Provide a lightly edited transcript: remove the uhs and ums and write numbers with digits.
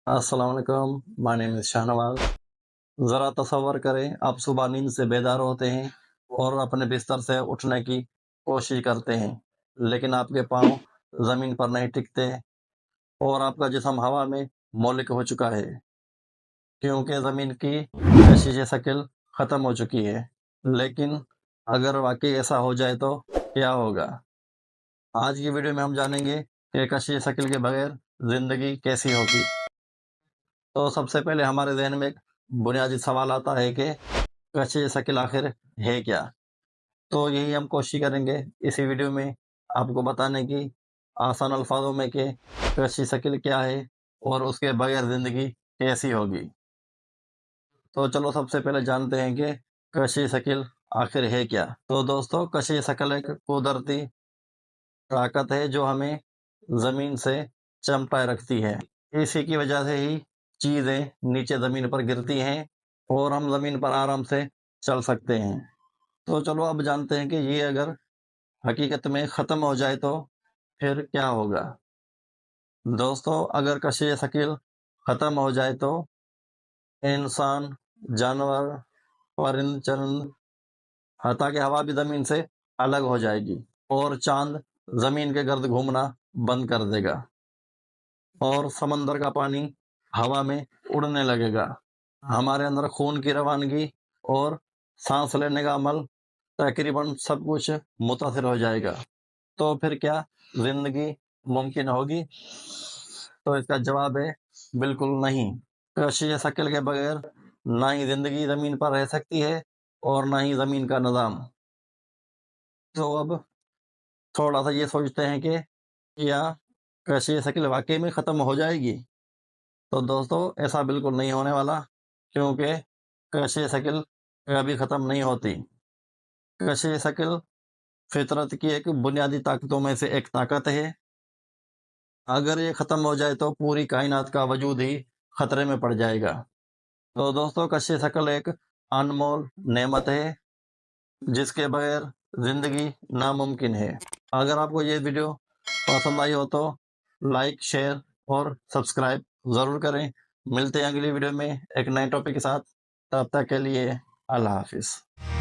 अस्सलाम वालेकुम, my name is Shahnawaz. ज़रा तसव्वुर करें, आप सुबह नींद से बेदार होते हैं और अपने बिस्तर से उठने की कोशिश करते हैं, लेकिन आपके पाँव ज़मीन पर नहीं टिकते और आपका जिस्म हवा में मौलिक हो चुका है, क्योंकि ज़मीन की कशिश शक्ल ख़त्म हो चुकी है। लेकिन अगर वाक़ई ऐसा हो जाए तो क्या होगा? आज की वीडियो में हम जानेंगे कि कशिश शक्ल के बगैर ज़िंदगी कैसी होगी। तो सबसे पहले हमारे ज़हन में एक बुनियादी सवाल आता है कि कशिश शक्ल आखिर है क्या? तो यही हम कोशिश करेंगे इसी वीडियो में आपको बताने की आसान अल्फाजों में कि कशिश शक्ल क्या है और उसके बगैर ज़िंदगी कैसी होगी। तो चलो सबसे पहले जानते हैं कि कशिश शक्ल आखिर है क्या? तो दोस्तों, कशिश शक्ल एक कुदरती ताकत है जो हमें ज़मीन से चमटाए रखती है। इसी की वजह से ही चीज़ें नीचे ज़मीन पर गिरती हैं और हम ज़मीन पर आराम से चल सकते हैं। तो चलो अब जानते हैं कि ये अगर हकीकत में ख़त्म हो जाए तो फिर क्या होगा? दोस्तों, अगर कशिश शक्ल ख़त्म हो जाए तो इंसान, जानवर, परिंद चरिंद, हत्ता कि हवा भी ज़मीन से अलग हो जाएगी और चाँद ज़मीन के गर्द घूमना बंद कर देगा और समंदर का पानी हवा में उड़ने लगेगा। हमारे अंदर खून की रवानगी और सांस लेने का अमल, तकरीबन सब कुछ मुतासिर हो जाएगा। तो फिर क्या जिंदगी मुमकिन होगी? तो इसका जवाब है बिल्कुल नहीं। कशिश शक्ल के बगैर ना ही जिंदगी जमीन पर रह सकती है और ना ही जमीन का निज़ाम। तो अब थोड़ा सा ये सोचते हैं कि क्या कशिश शक्ल वाकई में ख़त्म हो जाएगी? तो दोस्तों, ऐसा बिल्कुल नहीं होने वाला, क्योंकि कशिश शक्ल कभी ख़त्म नहीं होती। कशिश शक्ल फितरत की एक बुनियादी ताकतों में से एक ताकत है। अगर ये ख़त्म हो जाए तो पूरी कायनात का वजूद ही ख़तरे में पड़ जाएगा। तो दोस्तों, कशिश शक्ल एक अनमोल नेमत है जिसके बगैर ज़िंदगी नामुमकिन है। अगर आपको ये वीडियो पसंद आई हो तो लाइक, शेयर और सब्सक्राइब ज़रूर करें। मिलते हैं अगली वीडियो में एक नए टॉपिक के साथ। तब तक के लिए अल्लाह हाफ़िज़।